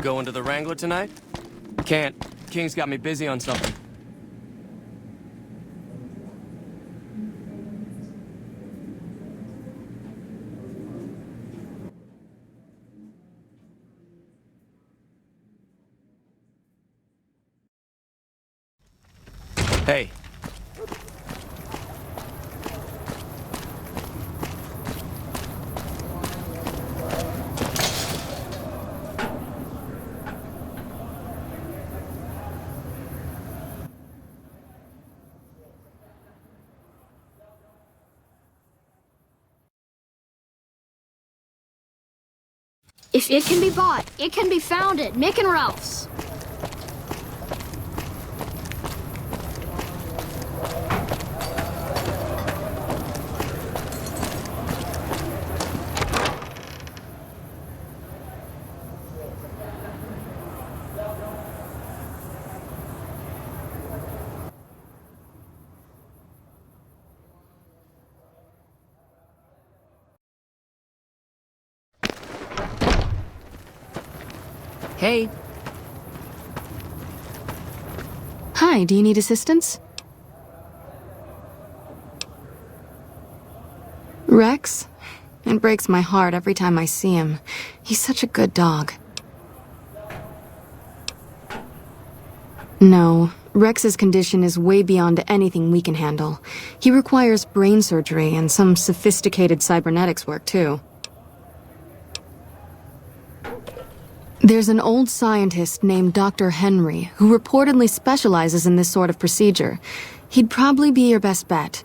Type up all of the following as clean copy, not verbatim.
Going to the Wrangler tonight? Can't. King's got me busy on something. Hey. If it can be bought, it can be found at Mick and Ralph's. Hey. Hi, do you need assistance? Rex? It breaks my heart every time I see him. He's such a good dog. No, Rex's condition is way beyond anything we can handle. He requires brain surgery and some sophisticated cybernetics work, too. There's an old scientist named Dr. Henry who reportedly specializes in this sort of procedure. He'd probably be your best bet.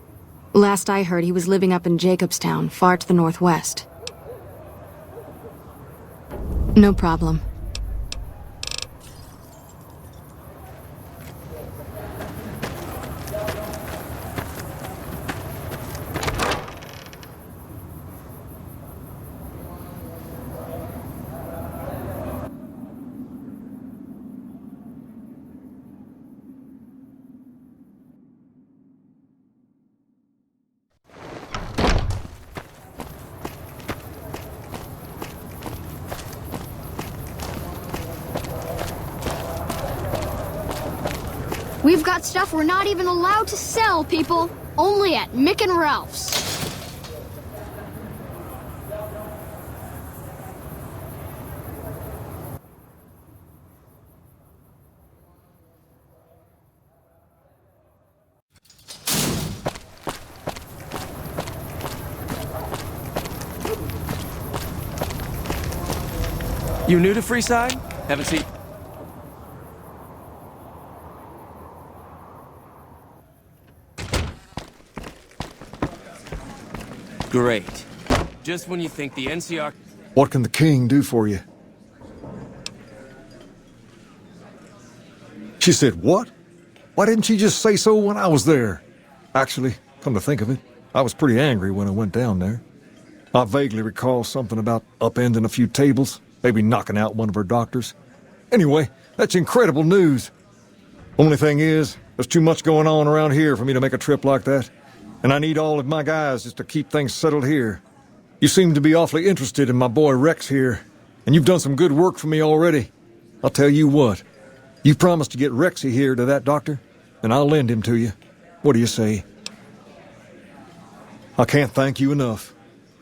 Last I heard, he was living up in Jacobstown, far to the northwest. No problem. We've got stuff we're not even allowed to sell, people. Only at Mick and Ralph's. You new to Freeside? Haven't seen... Great. Just when you think the NCR... What can the king do for you? She said, what? Why didn't she just say so when I was there? Actually, come to think of it, I was pretty angry when I went down there. I vaguely recall something about upending a few tables, maybe knocking out one of her doctors. Anyway, that's incredible news. Only thing is, there's too much going on around here for me to make a trip like that. And I need all of my guys just to keep things settled here. You seem to be awfully interested in my boy Rex here, and you've done some good work for me already. I'll tell you what, you promised to get Rexy here to that doctor, and I'll lend him to you. What do you say? I can't thank you enough.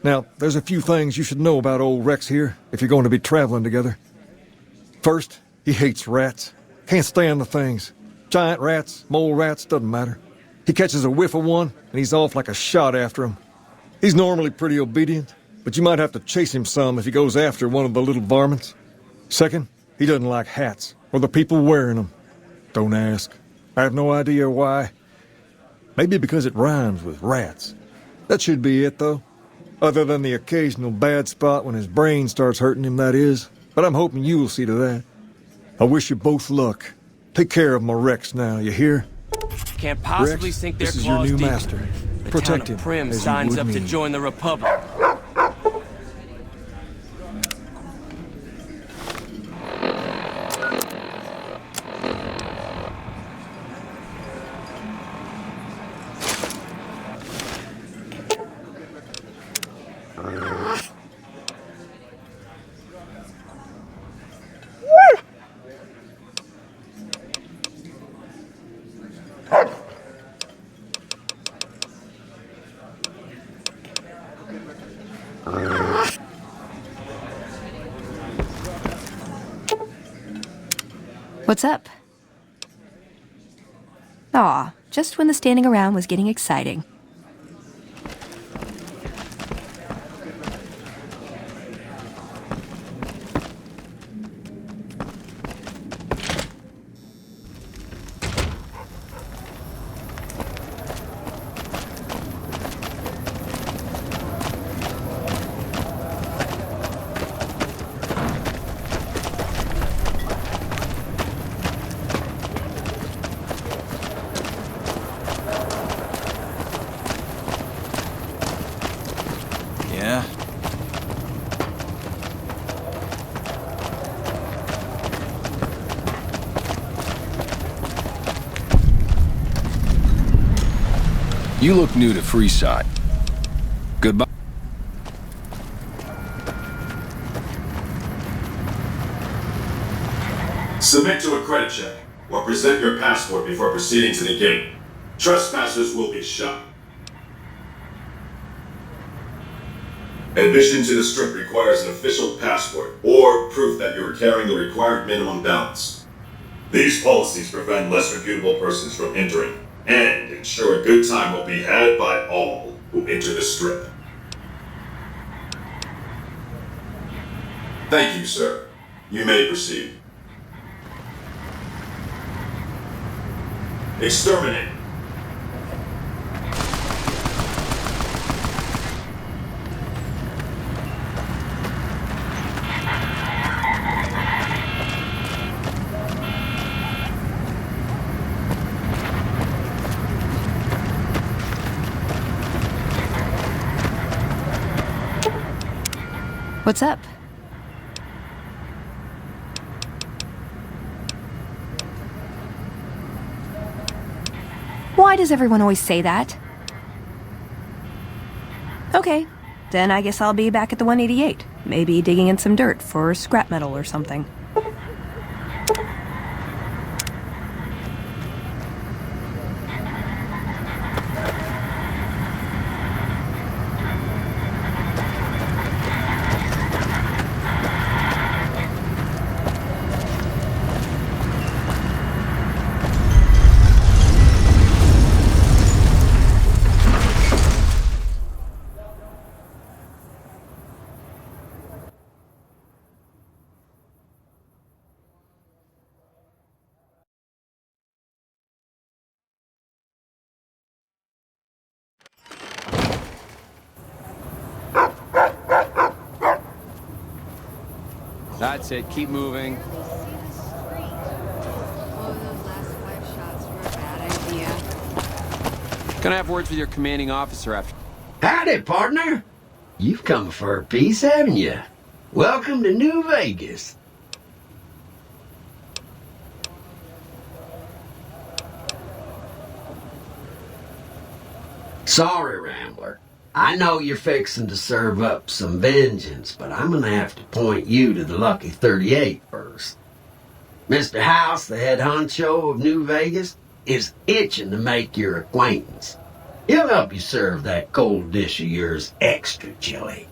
Now, there's a few things you should know about old Rex here if you're going to be traveling together. First, he hates rats. Can't stand the things. Giant rats, mole rats, doesn't matter. He catches a whiff of one, and he's off like a shot after him. He's normally pretty obedient, but you might have to chase him some if he goes after one of the little varmints. Second, he doesn't like hats, or the people wearing them. Don't ask. I have no idea why. Maybe because it rhymes with rats. That should be it, though. Other than the occasional bad spot when his brain starts hurting him, that is. But I'm hoping you'll see to that. I wish you both luck. Take care of my Rex now, you hear? Can't possibly Rex, sink their this is your claws new deep. master. The Protect town him of Primm as you signs would up to me. join the Republic. What's up? Aw, just when the standing around was getting exciting. Yeah? You look new to Freeside. Goodbye. Submit to a credit check, or present your passport before proceeding to the gate. Trespassers will be shot. Admission to the Strip requires an official passport, or proof that you are carrying the required minimum balance. These policies prevent less reputable persons from entering, and ensure a good time will be had by all who enter the Strip. Thank you, sir. You may proceed. Exterminate. What's up? Why does everyone always say that? Okay, then I guess I'll be back at the 188. Maybe digging in some dirt for scrap metal or something. That's it. Keep moving. Can I have words with your commanding officer after? Howdy, partner. You've come for a piece, haven't you? Welcome to New Vegas. Sorry, Rambler. I know you're fixing to serve up some vengeance, but I'm gonna have to point you to the Lucky 38 first. Mr. House, the head honcho of New Vegas, is itching to make your acquaintance. He'll help you serve that cold dish of yours extra chili.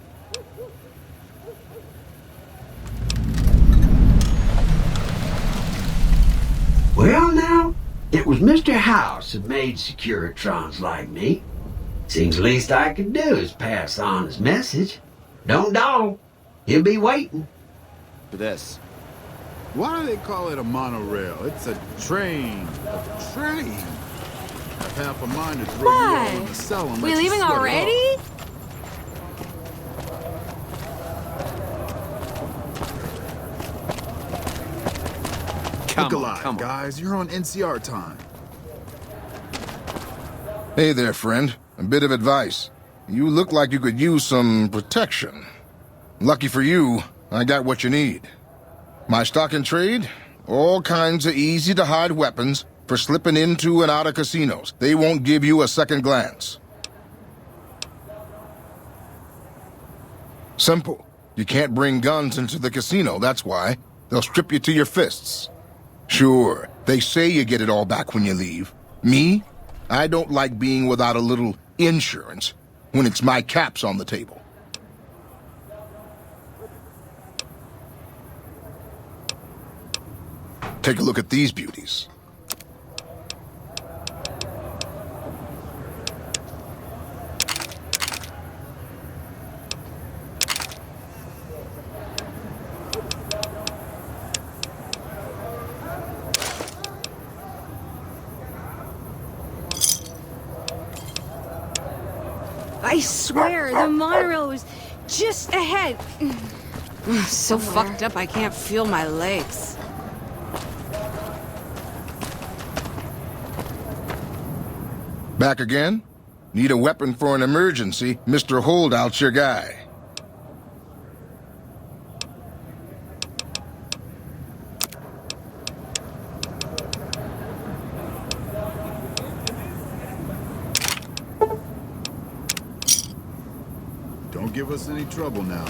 Well, now, it was Mr. House who made Securitrons like me. Seems the least I could do is pass on his message. Don't dawdle. He'll be waiting. For this. Why do they call it a monorail? It's a train. A train. I have half a mind to throw you all in the cell and We let you leaving sweat it already? off. Come Look on, alive, come on. guys. You're on NCR time. Hey there, friend. A bit of advice. You look like you could use some protection. Lucky for you, I got what you need. My stock and trade? All kinds of easy-to-hide weapons for slipping into and out of casinos. They won't give you a second glance. Simple. You can't bring guns into the casino, that's why. They'll strip you to your fists. Sure, they say you get it all back when you leave. Me? I don't like being without a little insurance when it's my caps on the table. Take a look at these beauties. I swear, the monorail was just ahead. So fucked up I can't feel my legs. Back again? Need a weapon for an emergency? Mr. Holdout's your guy. Don't give us any trouble now.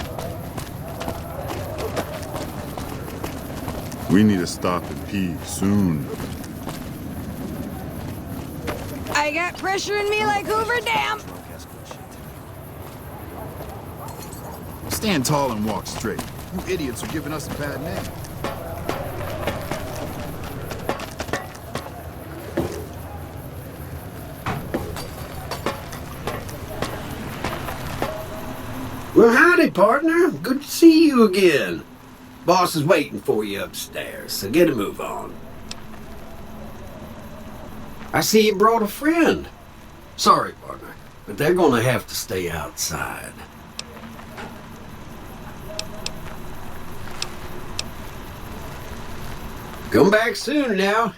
We need to stop and pee soon. I got pressure in me like Hoover Dam. Stand tall and walk straight. You idiots are giving us a bad name. Well, howdy, partner. Good to see you again. Boss is waiting for you upstairs, so get a move on. I see you brought a friend. Sorry, partner, but they're gonna have to stay outside. Come back soon now.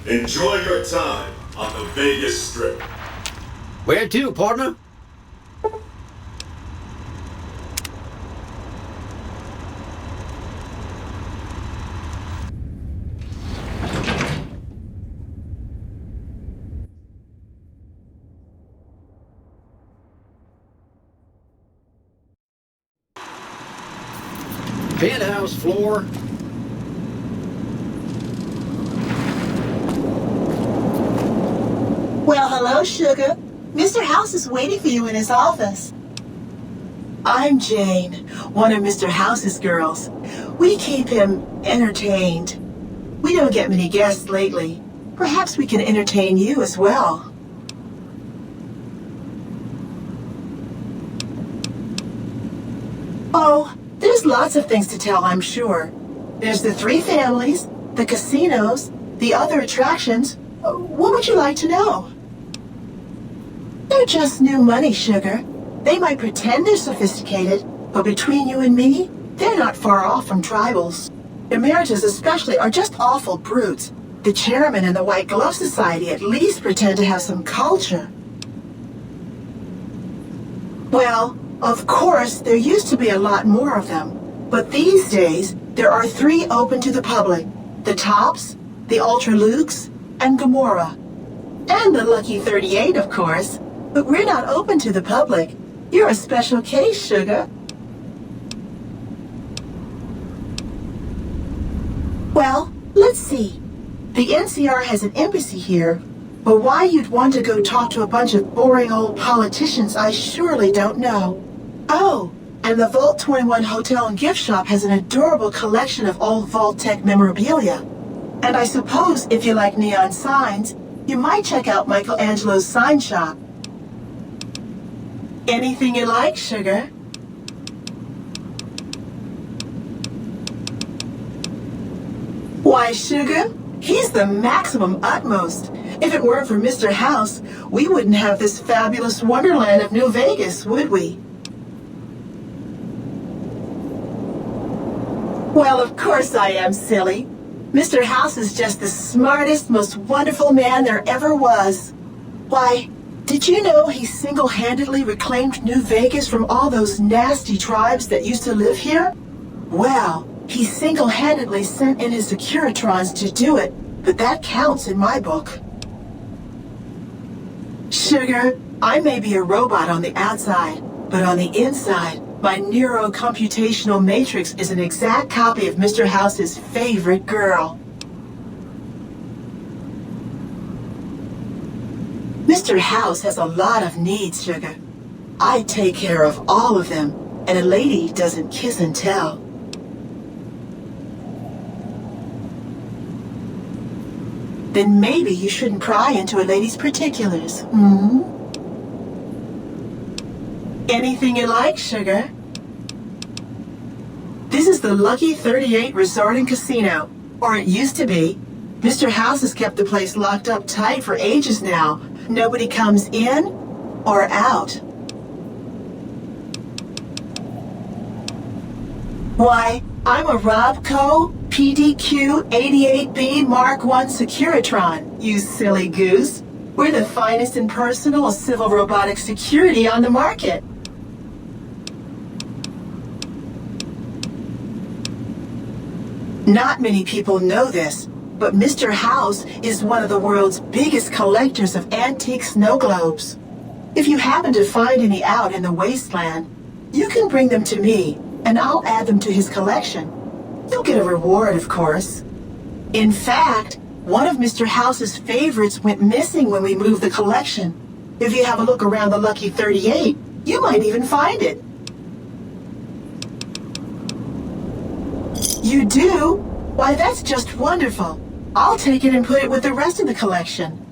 Enjoy your time on the Vegas Strip. Where to, partner? Penthouse floor. Well, hello, sugar. Mr. House is waiting for you in his office. I'm Jane, one of Mr. House's girls. We keep him entertained. We don't get many guests lately. Perhaps we can entertain you as well. Oh, there's lots of things to tell, I'm sure. There's the 3 families, the casinos, the other attractions. What would you like to know? They're just new money, sugar. They might pretend they're sophisticated, but between you and me, they're not far off from tribals. Emeritus especially are just awful brutes. The chairman and the White Glove Society at least pretend to have some culture. Well, of course, there used to be a lot more of them. But these days, there are 3 open to the public. The Tops, the Ultralukes, and Gamora. And the Lucky 38, of course. But we're not open to the public. You're a special case, sugar. Well, let's see. The NCR has an embassy here, but why you'd want to go talk to a bunch of boring old politicians, I surely don't know. Oh, and the Vault 21 Hotel and Gift Shop has an adorable collection of old Vault-Tec memorabilia. And I suppose if you like neon signs, you might check out Michelangelo's sign shop. Anything you like, sugar. Why, sugar? He's the maximum utmost. If it weren't for Mr. House, we wouldn't have this fabulous wonderland of New Vegas, would we? Well, of course I am, silly. Mr. House is just the smartest, most wonderful man there ever was. Why, did you know he single-handedly reclaimed New Vegas from all those nasty tribes that used to live here? Well, he single-handedly sent in his Securitrons to do it, but that counts in my book. Sugar, I may be a robot on the outside, but on the inside, my neurocomputational matrix is an exact copy of Mr. House's favorite girl. Mr. House has a lot of needs, sugar. I take care of all of them, and a lady doesn't kiss and tell. Then maybe you shouldn't pry into a lady's particulars, hmm? Anything you like, sugar. This is the Lucky 38 Resort and Casino, or it used to be. Mr. House has kept the place locked up tight for ages now. Nobody comes in or out. Why, I'm a Robco PDQ 88B Mark I Securitron, you silly goose. We're the finest in personal civil robotic security on the market. Not many people know this, but Mr. House is one of the world's biggest collectors of antique snow globes. If you happen to find any out in the wasteland, you can bring them to me, and I'll add them to his collection. You'll get a reward, of course. In fact, one of Mr. House's favorites went missing when we moved the collection. If you have a look around the Lucky 38, you might even find it. You do? Why, that's just wonderful. I'll take it and put it with the rest of the collection.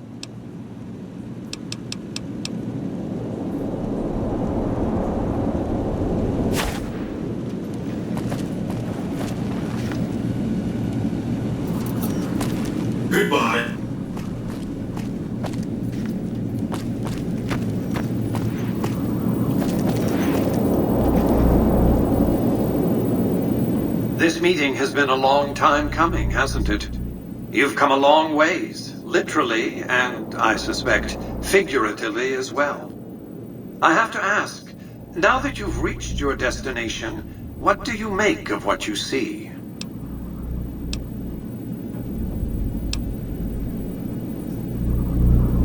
Goodbye. This meeting has been a long time coming, hasn't it? You've come a long ways, literally, and I suspect figuratively as well. I have to ask, now that you've reached your destination, what do you make of what you see?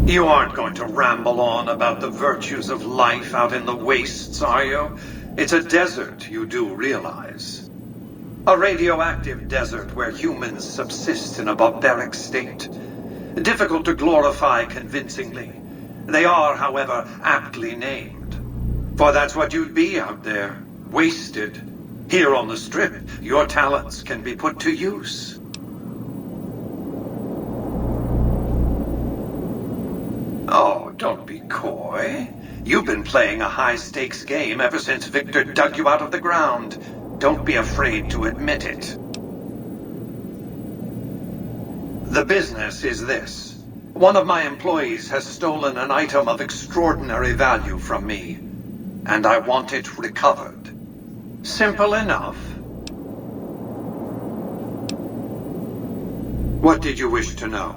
You aren't going to ramble on about the virtues of life out in the wastes, are you? It's a desert, you do realize. A radioactive desert where humans subsist in a barbaric state. Difficult to glorify convincingly. They are, however, aptly named. For that's what you'd be out there, wasted. Here on the Strip, your talents can be put to use. Oh, don't be coy. You've been playing a high-stakes game ever since Victor dug you out of the ground. Don't be afraid to admit it. The business is this. One of my employees has stolen an item of extraordinary value from me, and I want it recovered. Simple enough. What did you wish to know?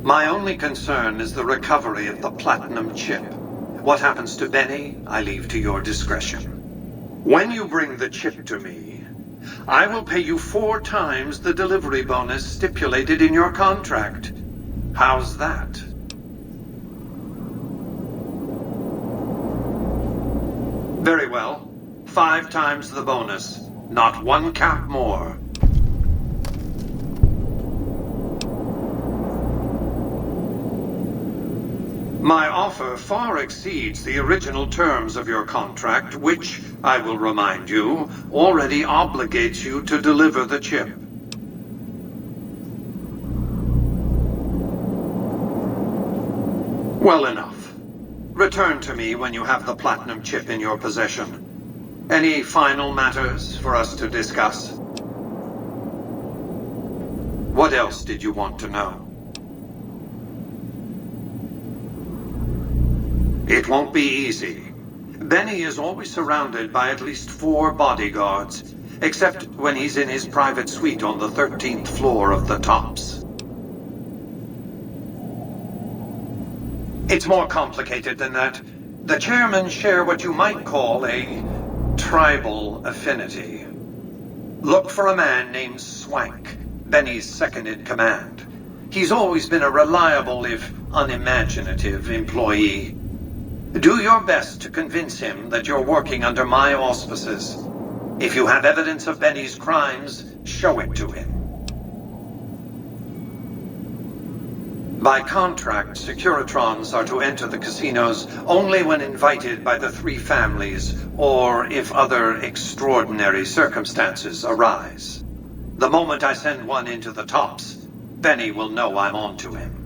My only concern is the recovery of the platinum chip. What happens to Benny, I leave to your discretion. When you bring the chip to me, I will pay you 4 times the delivery bonus stipulated in your contract. How's that? Very well. 5 times the bonus. Not 1 cap more. My offer far exceeds the original terms of your contract, which, I will remind you, already obligates you to deliver the chip. Well enough. Return to me when you have the platinum chip in your possession. Any final matters for us to discuss? What else did you want to know? It won't be easy. Benny is always surrounded by at least 4 bodyguards, except when he's in his private suite on the 13th floor of the Tops. It's more complicated than that. The chairmen share what you might call a tribal affinity. Look for a man named Swank, Benny's second-in-command. He's always been a reliable, if unimaginative, employee. Do your best to convince him that you're working under my auspices. If you have evidence of Benny's crimes, show it to him. By contract, Securitrons are to enter the casinos only when invited by the 3 families, or if other extraordinary circumstances arise. The moment I send one into the Tops, Benny will know I'm on to him.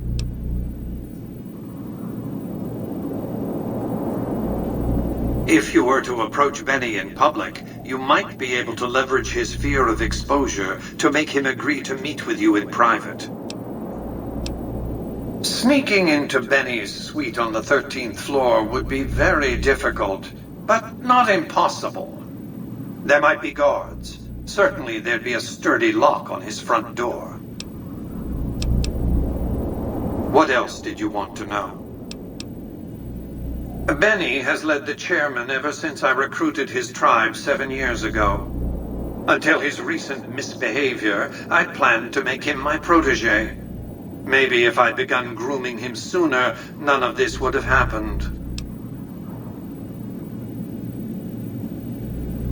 If you were to approach Benny in public, you might be able to leverage his fear of exposure to make him agree to meet with you in private. Sneaking into Benny's suite on the 13th floor would be very difficult, but not impossible. There might be guards. Certainly there'd be a sturdy lock on his front door. What else did you want to know? Benny has led the chairman ever since I recruited his tribe 7 years ago. Until his recent misbehavior, I'd planned to make him my protege. Maybe if I'd begun grooming him sooner, none of this would have happened.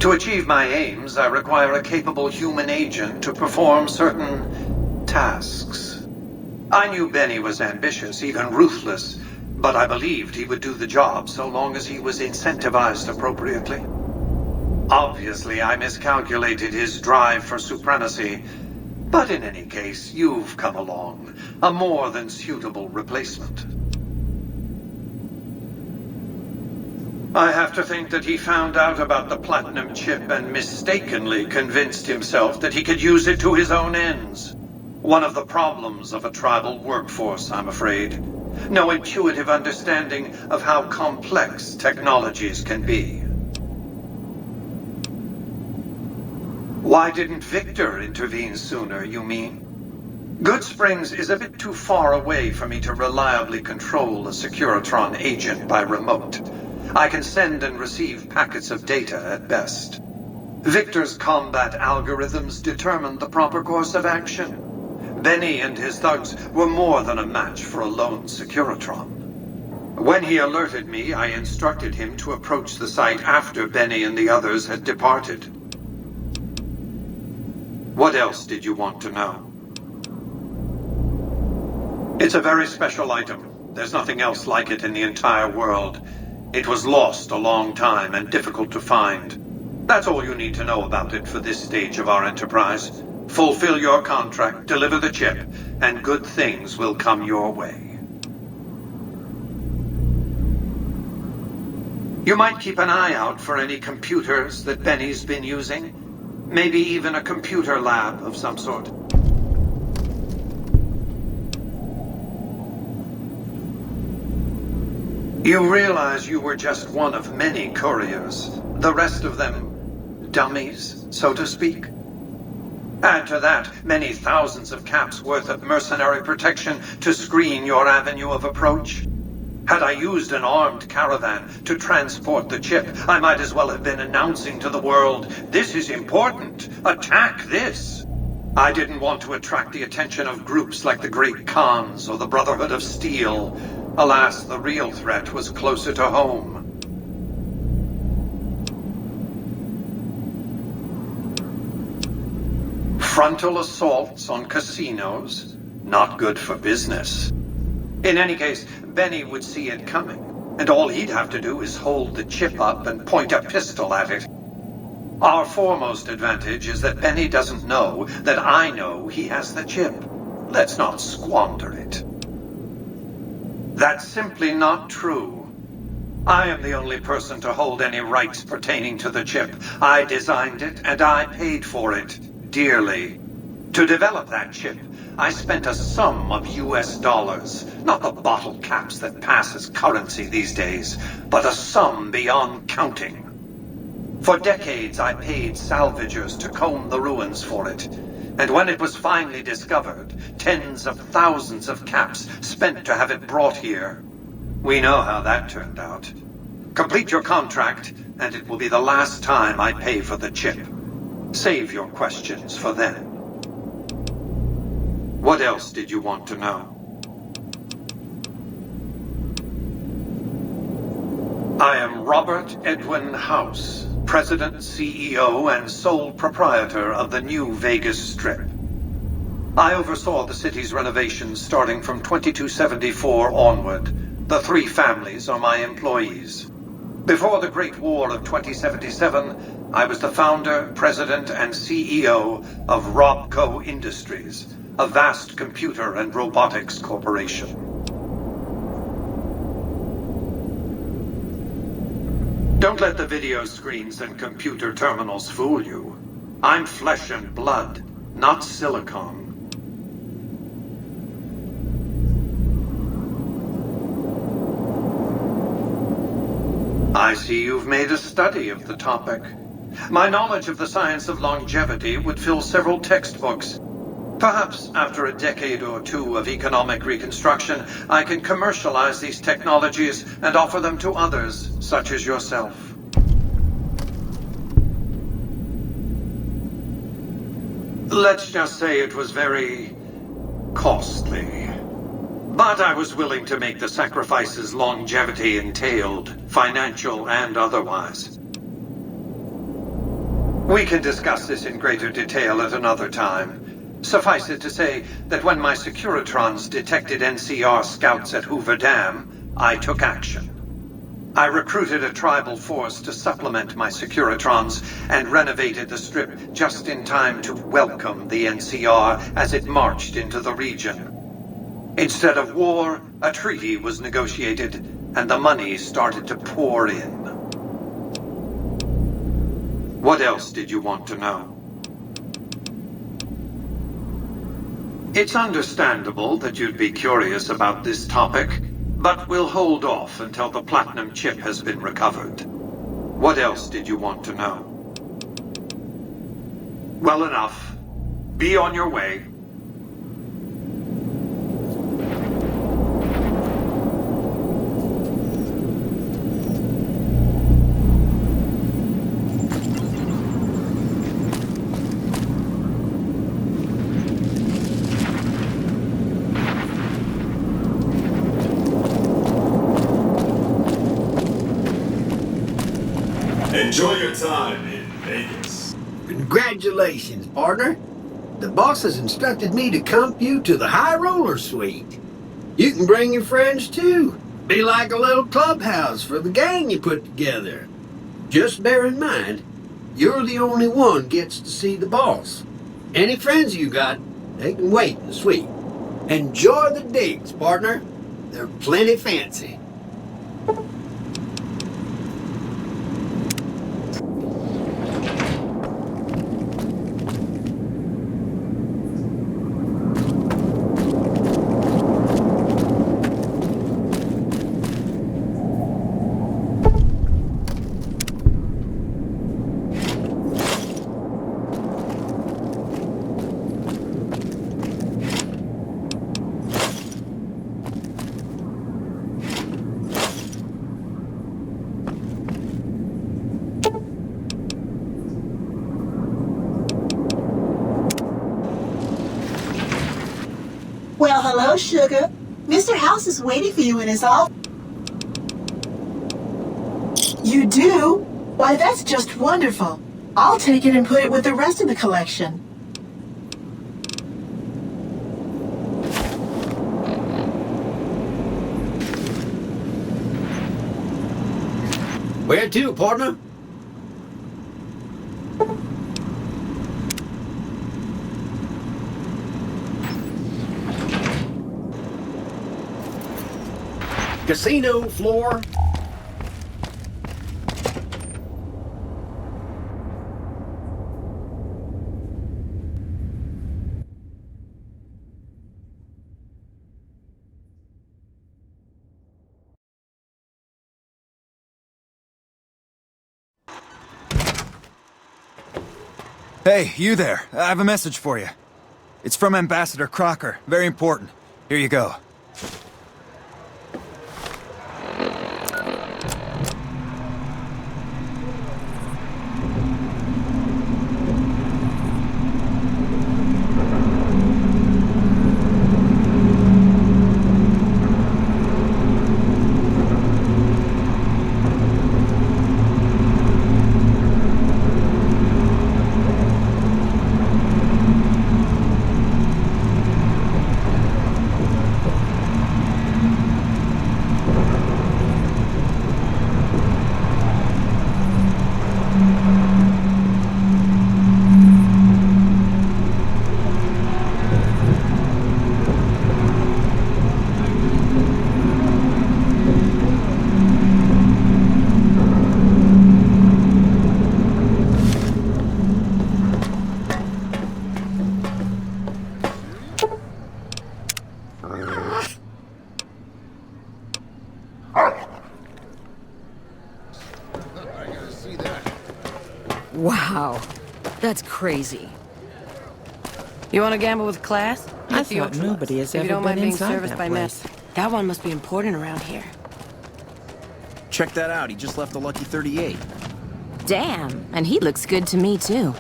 To achieve my aims, I require a capable human agent to perform certain tasks. I knew Benny was ambitious, even ruthless, but I believed he would do the job so long as he was incentivized appropriately. Obviously, I miscalculated his drive for supremacy, but in any case, you've come along, a more than suitable replacement. I have to think that he found out about the platinum chip and mistakenly convinced himself that he could use it to his own ends. One of the problems of a tribal workforce, I'm afraid. No intuitive understanding of how complex technologies can be. Why didn't Victor intervene sooner, you mean? Goodsprings is a bit too far away for me to reliably control a Securitron agent by remote. I can send and receive packets of data at best. Victor's combat algorithms determined the proper course of action. Benny and his thugs were more than a match for a lone Securitron. When he alerted me, I instructed him to approach the site after Benny and the others had departed. What else did you want to know? It's a very special item. There's nothing else like it in the entire world. It was lost a long time and difficult to find. That's all you need to know about it for this stage of our enterprise. Fulfill your contract, deliver the chip, and good things will come your way. You might keep an eye out for any computers that Benny's been using. Maybe even a computer lab of some sort. You realize you were just one of many couriers. The rest of them, dummies, so to speak. Add to that many thousands of caps worth of mercenary protection to screen your avenue of approach. Had I used an armed caravan to transport the chip, I might as well have been announcing to the world, "This is important. Attack this." I didn't want to attract the attention of groups like the Great Khans or the Brotherhood of Steel. Alas, the real threat was closer to home. Frontal assaults on casinos, not good for business. In any case, Benny would see it coming, and all he'd have to do is hold the chip up and point a pistol at it. Our foremost advantage is that Benny doesn't know that I know he has the chip. Let's not squander it. That's simply not true. I am the only person to hold any rights pertaining to the chip. I designed it, and I paid for it, dearly. To develop that chip, I spent a sum of US dollars, not the bottle caps that pass as currency these days, but a sum beyond counting. For decades, I paid salvagers to comb the ruins for it. And when it was finally discovered, tens of thousands of caps spent to have it brought here. We know how that turned out. Complete your contract, and it will be the last time I pay for the chip. Save your questions for then. What else did you want to know? I am Robert Edwin House, President, CEO, and sole proprietor of the new Vegas Strip. I oversaw the city's renovations starting from 2274 onward. The 3 families are my employees. Before the Great War of 2077, I was the founder, president, and CEO of Robco Industries, a vast computer and robotics corporation. Don't let the video screens and computer terminals fool you. I'm flesh and blood, not silicon. I see you've made a study of the topic. My knowledge of the science of longevity would fill several textbooks. Perhaps after a decade or 2 of economic reconstruction, I can commercialize these technologies and offer them to others, such as yourself. Let's just say it was very costly. But I was willing to make the sacrifices longevity entailed, financial and otherwise. We can discuss this in greater detail at another time. Suffice it to say that when my Securitrons detected NCR scouts at Hoover Dam, I took action. I recruited a tribal force to supplement my Securitrons and renovated the Strip just in time to welcome the NCR as it marched into the region. Instead of war, a treaty was negotiated, and the money started to pour in. What else did you want to know? It's understandable that you'd be curious about this topic, but we'll hold off until the platinum chip has been recovered. What else did you want to know? Well enough. Be on your way. Enjoy your time in Vegas. Congratulations, partner. The boss has instructed me to comp you to the High Roller Suite. You can bring your friends too. Be like a little clubhouse for the gang you put together. Just bear in mind, you're the only one gets to see the boss. Any friends you got, they can wait in the suite. Enjoy the digs, partner. They're plenty fancy. Hello, sugar. Mr. House is waiting for you in his office. You do? Why, that's just wonderful. I'll take it and put it with the rest of the collection. Where to, partner? Casino floor. Hey, you there. I have a message for you. It's from Ambassador Crocker. Very important. Here you go. Wow, that's crazy. You want to gamble with class? I Get the thought ultra nobody has If you ever don't mind been being inside serviced that by place. mess. That one must be important around here. Check that out. He just left a Lucky 38. Damn, and he looks good to me too.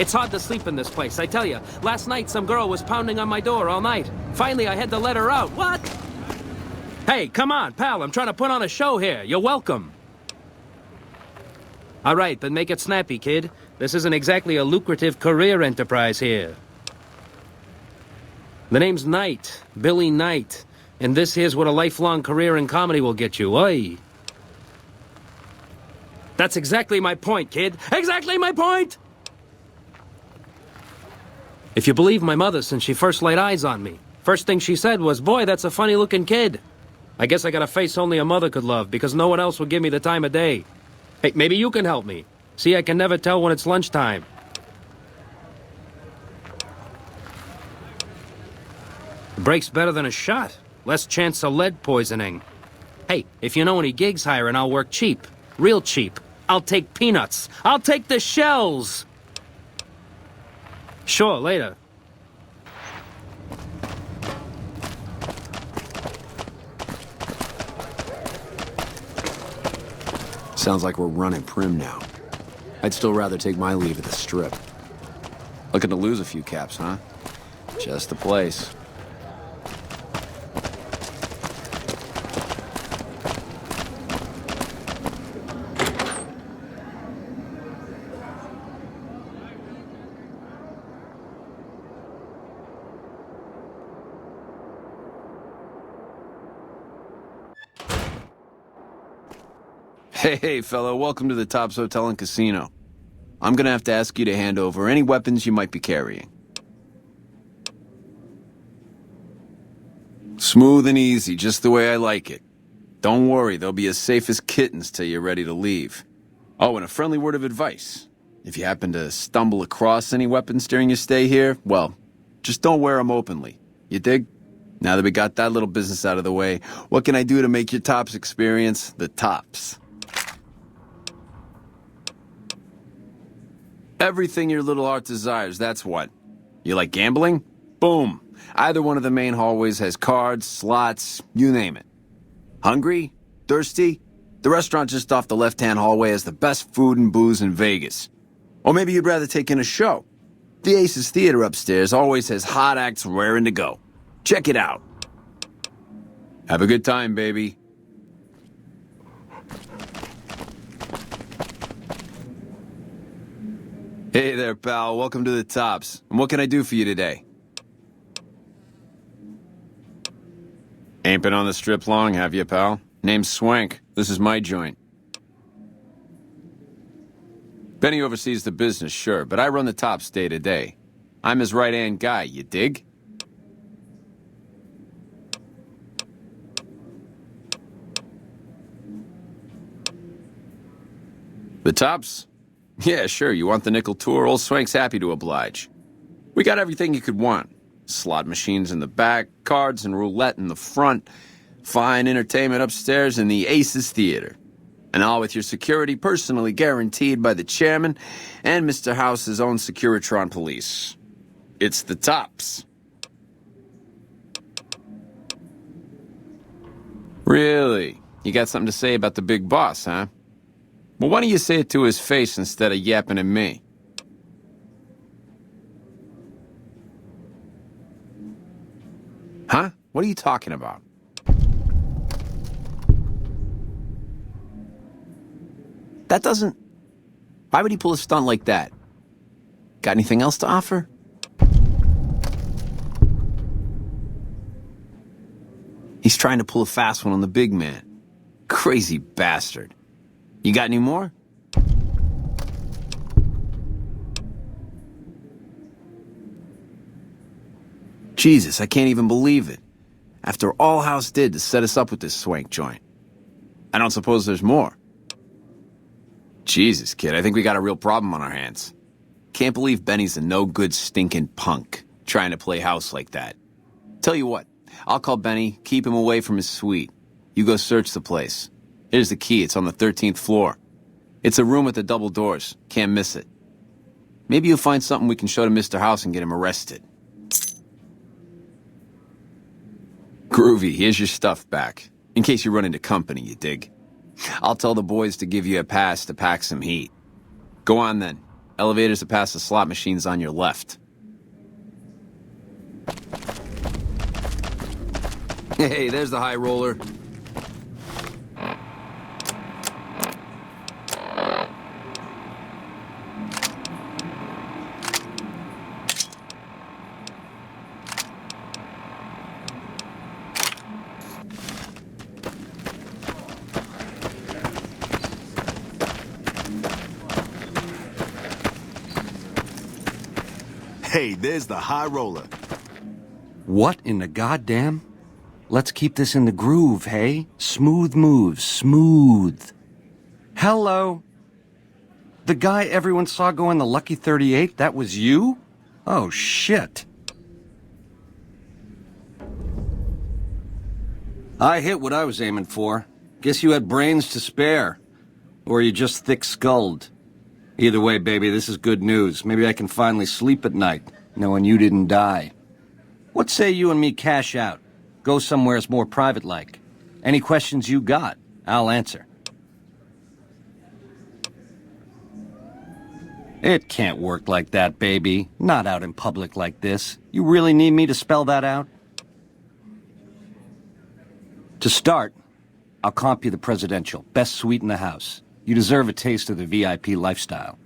It's hard to sleep in this place, I tell you. Last night, some girl was pounding on my door all night. Finally, I had to let her out. What? Hey, come on, pal. I'm trying to put on a show here. You're welcome. All right, then make it snappy, kid. This isn't exactly a lucrative career enterprise here. The name's Knight. Billy Knight. And this here's what a lifelong career in comedy will get you. Oi. That's exactly my point, kid. Exactly my point! If you believe my mother since she first laid eyes on me, first thing she said was, boy, that's a funny-looking kid. I guess I got a face only a mother could love because no one else would give me the time of day. Hey, maybe you can help me. See, I can never tell when it's lunchtime. A break's better than a shot. Less chance of lead poisoning. Hey, if you know any gigs hiring, I'll work cheap. Real cheap. I'll take peanuts. I'll take the shells. Sure, later. Sounds like we're running prim now. I'd still rather take my leave at the Strip. Looking to lose a few caps, huh? Just the place. Hey, fellow, welcome to the Tops Hotel and Casino. I'm gonna have to ask you to hand over any weapons you might be carrying. Smooth and easy, just the way I like it. Don't worry, they'll be as safe as kittens till you're ready to leave. Oh, and a friendly word of advice. If you happen to stumble across any weapons during your stay here, well, just don't wear them openly. You dig? Now that we got that little business out of the way, what can I do to make your Tops experience the tops? Everything your little heart desires, that's what. You like gambling? Boom. Either one of the main hallways has cards, slots, you name it. Hungry? Thirsty? The restaurant just off the left-hand hallway has the best food and booze in Vegas. Or maybe you'd rather take in a show. The Aces Theater upstairs always has hot acts raring to go. Check it out. Have a good time, baby. Hey there, pal. Welcome to the Tops. And what can I do for you today? Ain't been on the strip long, have you, pal? Name's Swank. This is my joint. Benny oversees the business, sure, but I run the Tops day to day. I'm his right-hand guy, you dig? The Tops? Yeah, sure, you want the nickel tour? Old Swank's happy to oblige. We got everything you could want. Slot machines in the back, cards and roulette in the front, fine entertainment upstairs in the Aces Theater. And all with your security personally guaranteed by the chairman and Mr. House's own Securitron police. It's the Tops. Really? You got something to say about the big boss, huh? Well, why don't you say it to his face instead of yapping at me? Huh? What are you talking about? That doesn't... Why would he pull a stunt like that? Got anything else to offer? He's trying to pull a fast one on the big man. Crazy bastard. You got any more? Jesus, I can't even believe it. After all House did to set us up with this Swank joint. I don't suppose there's more. Jesus, kid, I think we got a real problem on our hands. Can't believe Benny's a no-good stinking punk, trying to play house like that. Tell you what, I'll call Benny, keep him away from his suite. You go search the place. Here's the key, it's on the 13th floor. It's a room with the double doors, can't miss it. Maybe you'll find something we can show to Mr. House and get him arrested. Groovy, here's your stuff back. In case you run into company, you dig? I'll tell the boys to give you a pass to pack some heat. Go on then. Elevators to pass the slot machines on your left. Hey, there's the high roller. Hey, there's the high roller. What in the goddamn? Let's keep this in the groove, hey? Smooth moves, smooth. Hello? The guy everyone saw go in the Lucky 38, that was you? Oh, shit. I hit what I was aiming for. Guess you had brains to spare. Or you just thick-skulled. Either way, baby, this is good news. Maybe I can finally sleep at night, knowing you didn't die. What say you and me cash out? Go somewheres more private-like. Any questions you got, I'll answer. It can't work like that, baby. Not out in public like this. You really need me to spell that out? To start, I'll comp you the presidential. Best suite in the house. You deserve a taste of the VIP lifestyle.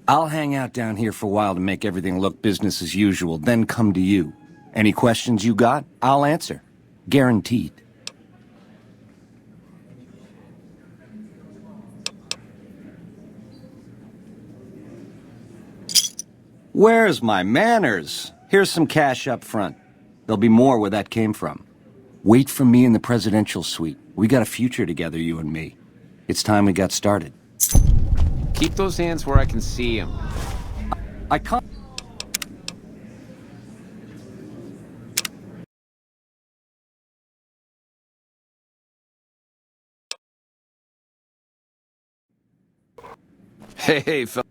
I'll hang out down here for a while to make everything look business as usual, then come to you. Any questions you got, I'll answer. Guaranteed. Where's my manners? Here's some cash up front. There'll be more where that came from. Wait for me in the presidential suite. We got a future together, you and me. It's time we got started. Keep those hands where I can see them. I can't... Hey, fella.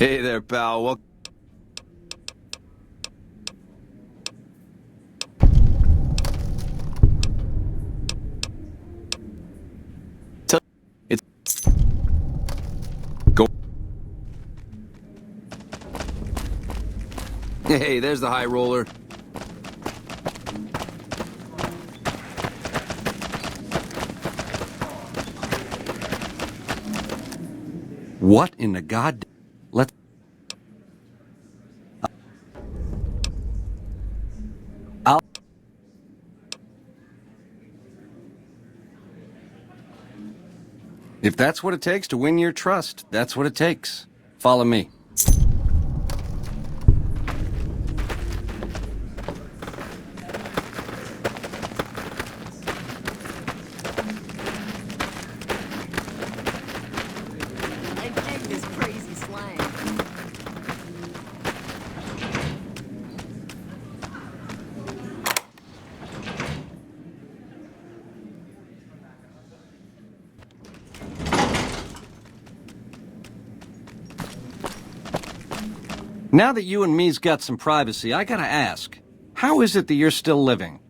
Hey there, pal. Well, it's go. Hey, there's the high roller. What in the god? Let's... I'll... If that's what it takes to win your trust, that's what it takes. Follow me. Now that you and me's got some privacy, I gotta ask, how is it that you're still living?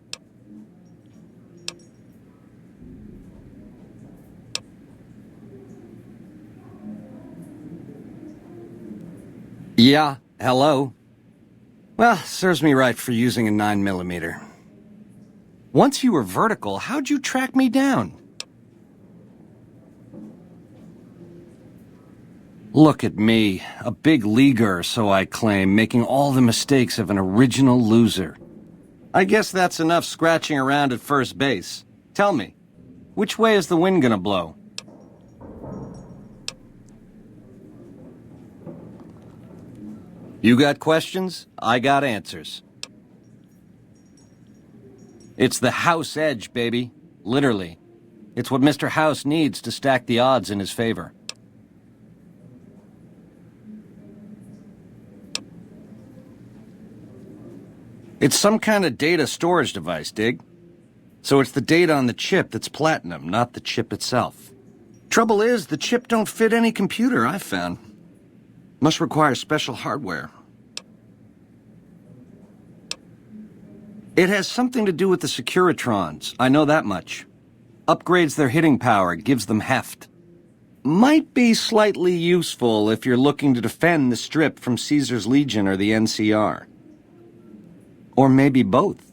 Yeah, hello? Well, serves me right for using a 9mm. Once you were vertical, how'd you track me down? Look at me, a big leaguer, so I claim, making all the mistakes of an original loser. I guess that's enough scratching around at first base. Tell me, which way is the wind gonna blow? You got questions? I got answers. It's the house edge, baby. Literally. It's what Mr. House needs to stack the odds in his favor. It's some kind of data storage device, dig? So it's the data on the chip that's platinum, not the chip itself. Trouble is, the chip don't fit any computer I've found. Must require special hardware. It has something to do with the Securitrons, I know that much. Upgrades their hitting power, gives them heft. Might be slightly useful if you're looking to defend the Strip from Caesar's Legion or the NCR. Or maybe both.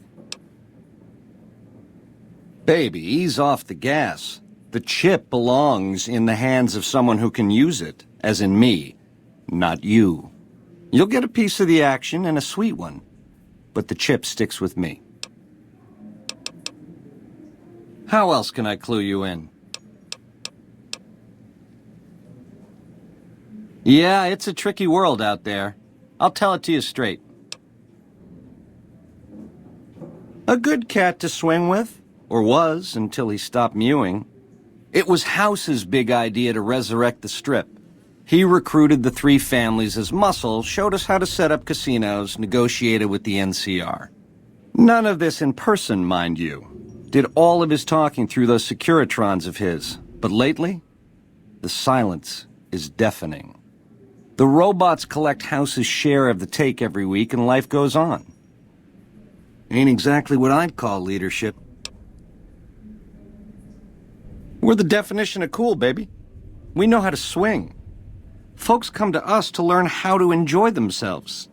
Baby, ease off the gas. The chip belongs in the hands of someone who can use it, as in me, not you. You'll get a piece of the action and a sweet one, but the chip sticks with me. How else can I clue you in? Yeah, it's a tricky world out there. I'll tell it to you straight. A good cat to swing with, or was until he stopped mewing. It was House's big idea to resurrect the Strip. He recruited the three families as muscle, showed us how to set up casinos, negotiated with the NCR. None of this in person, mind you. Did all of his talking through those Securitrons of his. But lately, the silence is deafening. The robots collect House's share of the take every week and life goes on. Ain't exactly what I'd call leadership. We're the definition of cool, baby. We know how to swing. Folks come to us to learn how to enjoy themselves.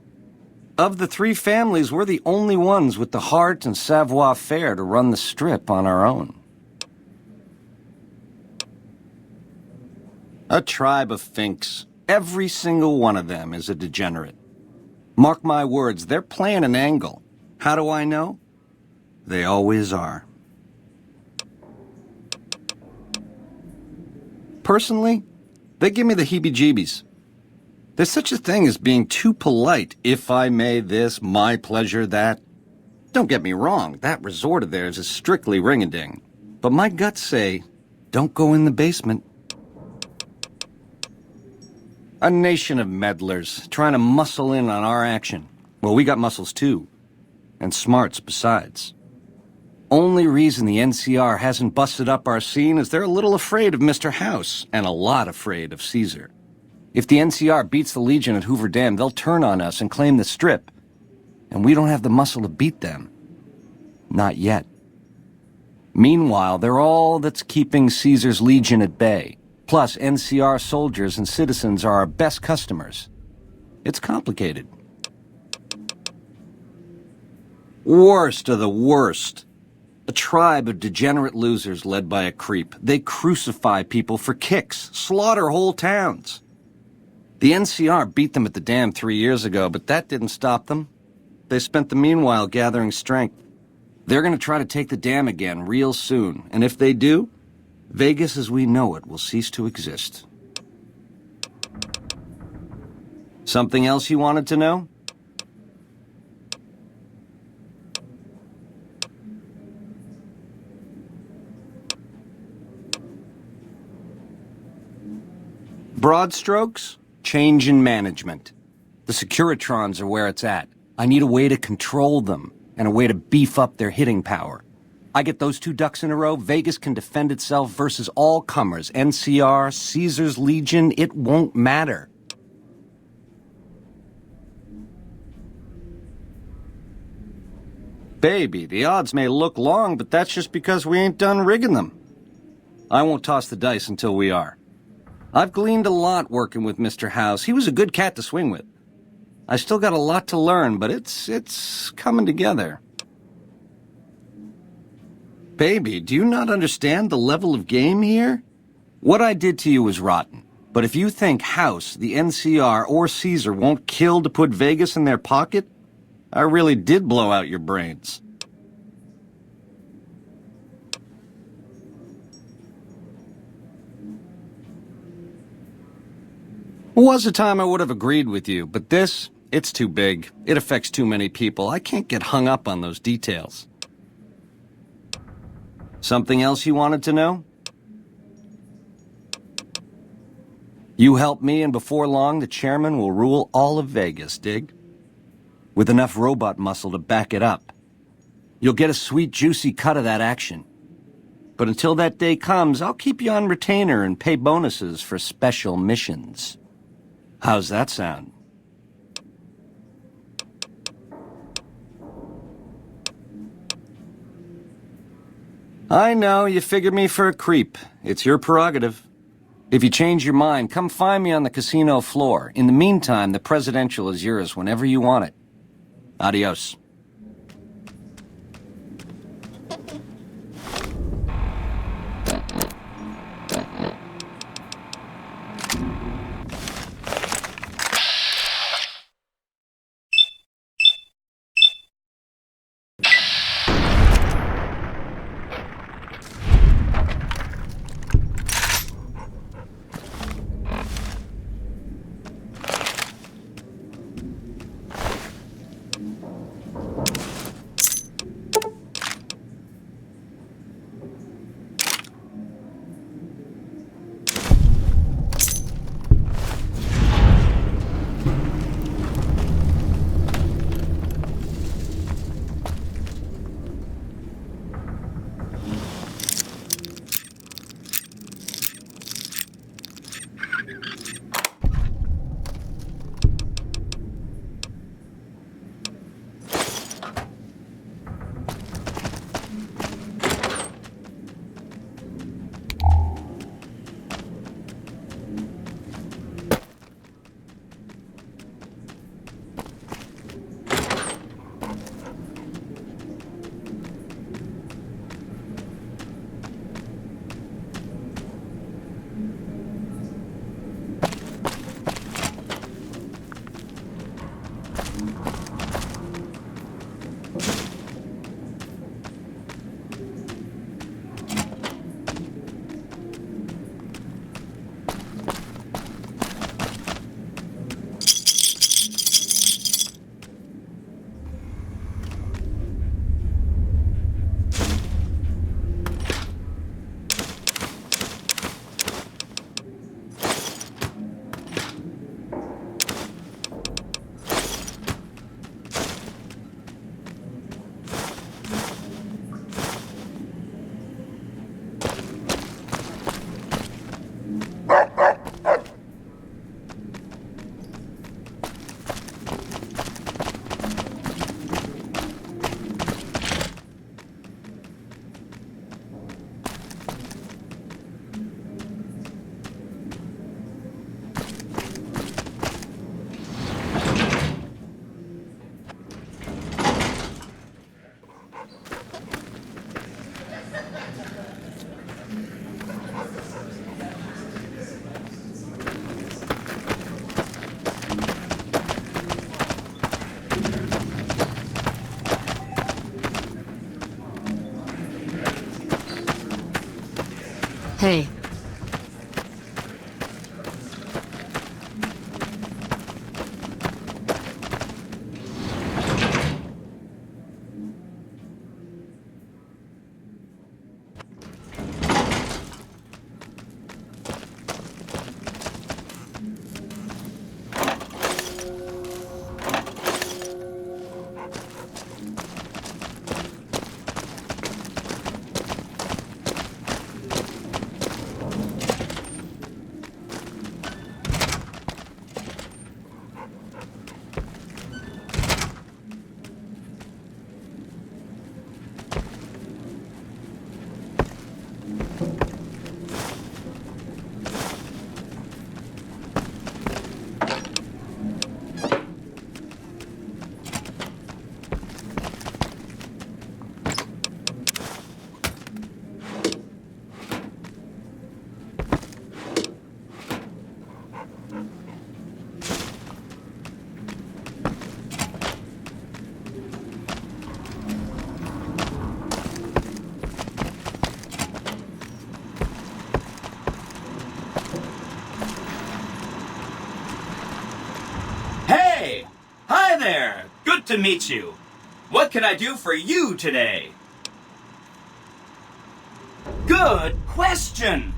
Of the three families, we're the only ones with the heart and savoir-faire to run the Strip on our own. A tribe of finks. Every single one of them is a degenerate. Mark my words, they're playing an angle. How do I know? They always are. Personally, they give me the heebie-jeebies. There's such a thing as being too polite, if I may this, my pleasure that. Don't get me wrong, that resort of theirs is strictly ring-a-ding. But my guts say, don't go in the basement. A nation of meddlers, trying to muscle in on our action. Well, we got muscles too. And smarts besides. Only reason the NCR hasn't busted up our scene is they're a little afraid of Mr. House, and a lot afraid of Caesar. If the NCR beats the Legion at Hoover Dam, they'll turn on us and claim the Strip. And we don't have the muscle to beat them. Not yet. Meanwhile, they're all that's keeping Caesar's Legion at bay. Plus, NCR soldiers and citizens are our best customers. It's complicated. Worst of the worst. A tribe of degenerate losers led by a creep. They crucify people for kicks, slaughter whole towns. The NCR beat them at the dam 3 years ago, but that didn't stop them. They spent the meanwhile gathering strength. They're going to try to take the dam again real soon, and if they do, Vegas as we know it will cease to exist. Something else you wanted to know? Broad strokes, change in management. The Securitrons are where it's at. I need a way to control them, and a way to beef up their hitting power. I get those 2 ducks in a row, Vegas can defend itself versus all comers. NCR, Caesar's Legion, it won't matter. Baby, the odds may look long, but that's just because we ain't done rigging them. I won't toss the dice until we are. I've gleaned a lot working with Mr. House. He was a good cat to swing with. I still got a lot to learn, but it's coming together. Baby, do you not understand the level of game here? What I did to you was rotten. But if you think House, the NCR, or Caesar won't kill to put Vegas in their pocket, I really did blow out your brains. Was a time I would have agreed with you, but this, it's too big. It affects too many people. I can't get hung up on those details. Something else you wanted to know? You help me, and before long, the chairman will rule all of Vegas, dig? With enough robot muscle to back it up. You'll get a sweet, juicy cut of that action. But until that day comes, I'll keep you on retainer and pay bonuses for special missions. How's that sound? I know, you figured me for a creep. It's your prerogative. If you change your mind, come find me on the casino floor. In the meantime, the presidential is yours whenever you want it. Adios. Hey. Hey! Hi there! Good to meet you. What can I do for you today? Good question!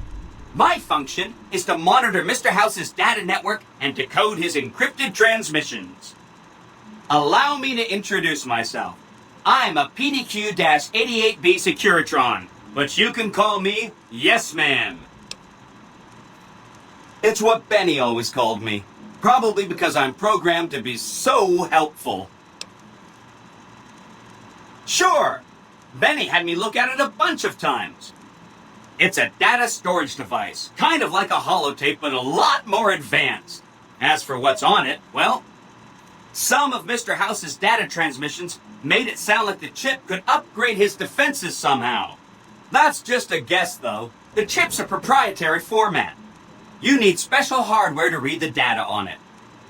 My function is to monitor Mr. House's data network and decode his encrypted transmissions. Allow me to introduce myself. I'm a PDQ-88B Securitron, but you can call me Yes Man. It's what Benny always called me. Probably because I'm programmed to be so helpful. Sure, Benny had me look at it a bunch of times. It's a data storage device, kind of like a holotape, but a lot more advanced. As for what's on it, well, some of Mr. House's data transmissions made it sound like the chip could upgrade his defenses somehow. That's just a guess, though. The chip's a proprietary format. You need special hardware to read the data on it.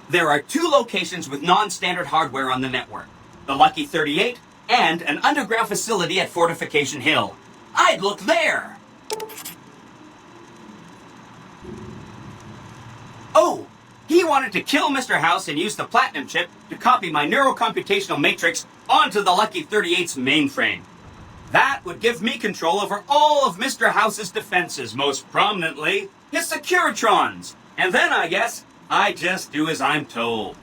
There are 2 locations with non-standard hardware on the network. The Lucky 38 and an underground facility at Fortification Hill. I'd look there! Oh! He wanted to kill Mr. House and use the Platinum chip to copy my neurocomputational matrix onto the Lucky 38's mainframe. That would give me control over all of Mr. House's defenses, most prominently his Securitrons. And then, I guess, I just do as I'm told.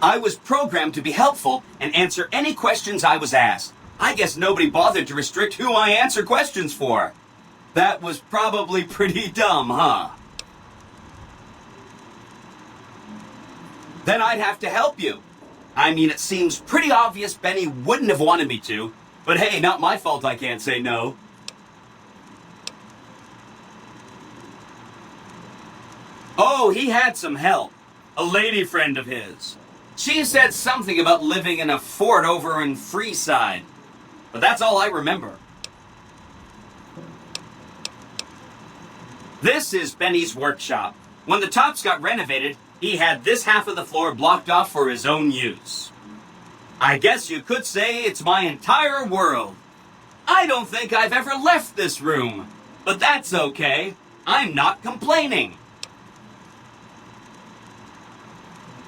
I was programmed to be helpful and answer any questions I was asked. I guess nobody bothered to restrict who I answer questions for. That was probably pretty dumb, huh? Then I'd have to help you. I mean, it seems pretty obvious Benny wouldn't have wanted me to, but hey, not my fault I can't say no. Oh, he had some help. A lady friend of his. She said something about living in a fort over in Freeside, but that's all I remember. This is Benny's workshop. When the tops got renovated, he had this half of the floor blocked off for his own use. I guess you could say it's my entire world. I don't think I've ever left this room, but that's okay. I'm not complaining.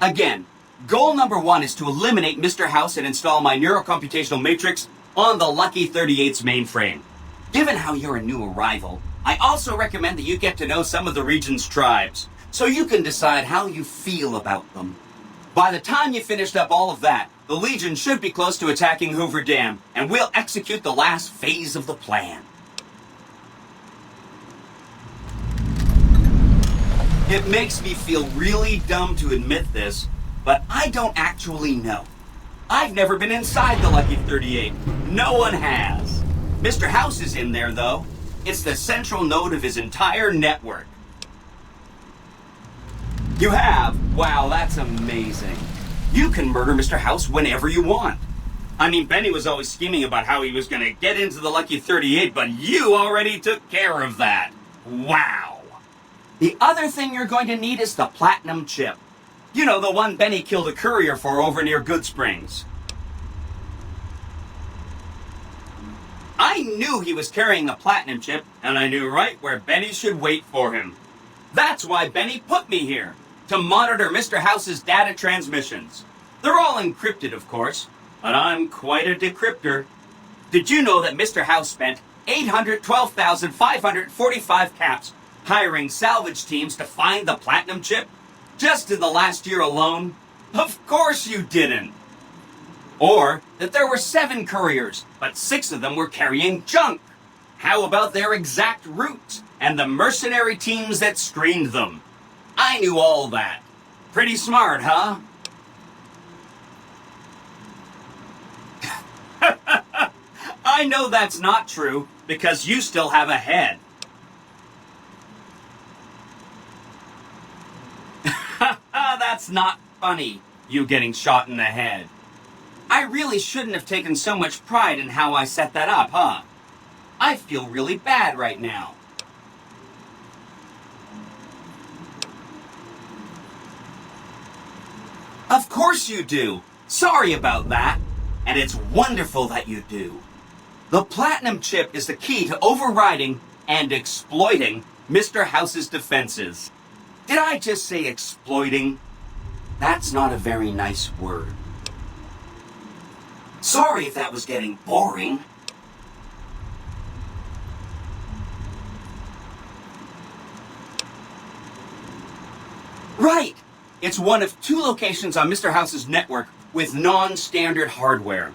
Again, goal number 1 is to eliminate Mr. House and install my neurocomputational matrix on the Lucky 38's mainframe. Given how you're a new arrival, I also recommend that you get to know some of the region's tribes, so you can decide how you feel about them. By the time you finished up all of that, the Legion should be close to attacking Hoover Dam, and we'll execute the last phase of the plan. It makes me feel really dumb to admit this, but I don't actually know. I've never been inside the Lucky 38. No one has. Mr. House is in there, though. It's the central node of his entire network. You have? Wow, that's amazing. You can murder Mr. House whenever you want. I mean, Benny was always scheming about how he was going to get into the Lucky 38, but you already took care of that. Wow. The other thing you're going to need is the Platinum chip. You know, the one Benny killed a courier for over near Good Springs. I knew he was carrying a platinum chip, and I knew right where Benny should wait for him. That's why Benny put me here, to monitor Mr. House's data transmissions. They're all encrypted, of course, but I'm quite a decryptor. Did you know that Mr. House spent 812,545 caps hiring salvage teams to find the platinum chip? Just in the last year alone? Of course you didn't. Or that there were 7 couriers, but 6 of them were carrying junk. How about their exact routes and the mercenary teams that screened them? I knew all that. Pretty smart, huh? I know that's not true, because you still have a head. That's not funny, you getting shot in the head. I really shouldn't have taken so much pride in how I set that up, huh? I feel really bad right now. Of course you do. Sorry about that. And it's wonderful that you do. The platinum chip is the key to overriding and exploiting Mr. House's defenses. Did I just say exploiting? That's not a very nice word. Sorry if that was getting boring. Right! It's one of 2 locations on Mr. House's network with non-standard hardware.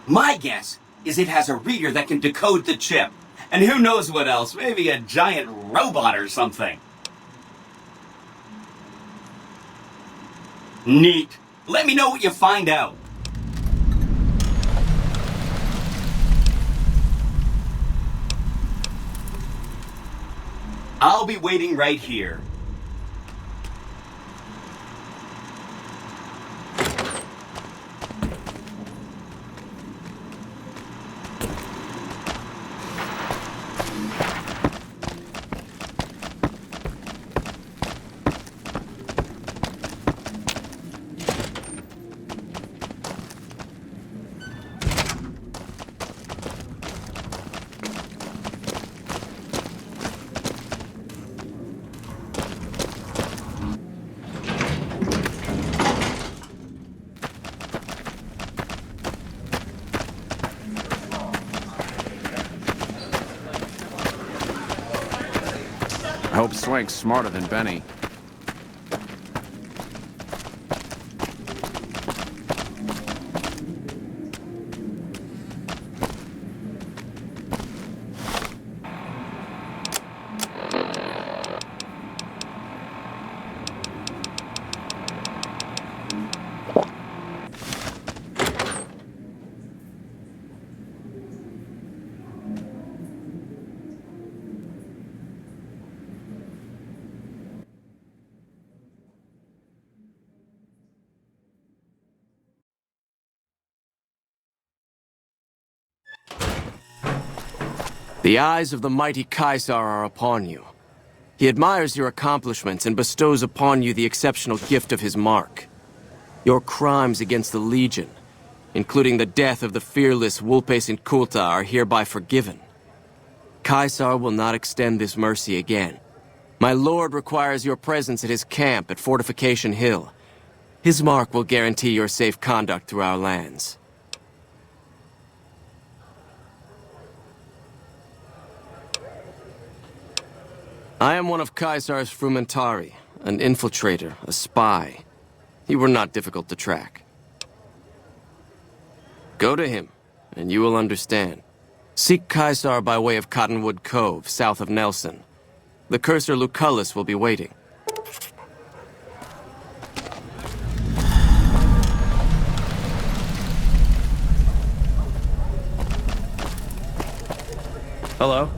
My guess is it has a reader that can decode the chip. And who knows what else, maybe a giant robot or something. Neat. Let me know what you find out. I'll be waiting right here. I hope Swank's smarter than Benny. The eyes of the mighty Caesar are upon you. He admires your accomplishments and bestows upon you the exceptional gift of his mark. Your crimes against the Legion, including the death of the fearless Vulpes Inculta, are hereby forgiven. Caesar will not extend this mercy again. My lord requires your presence at his camp at Fortification Hill. His mark will guarantee your safe conduct through our lands. I am one of Caesar's Frumentari, an infiltrator, a spy. You were not difficult to track. Go to him, and you will understand. Seek Caesar by way of Cottonwood Cove, south of Nelson. The cursor Lucullus will be waiting. Hello?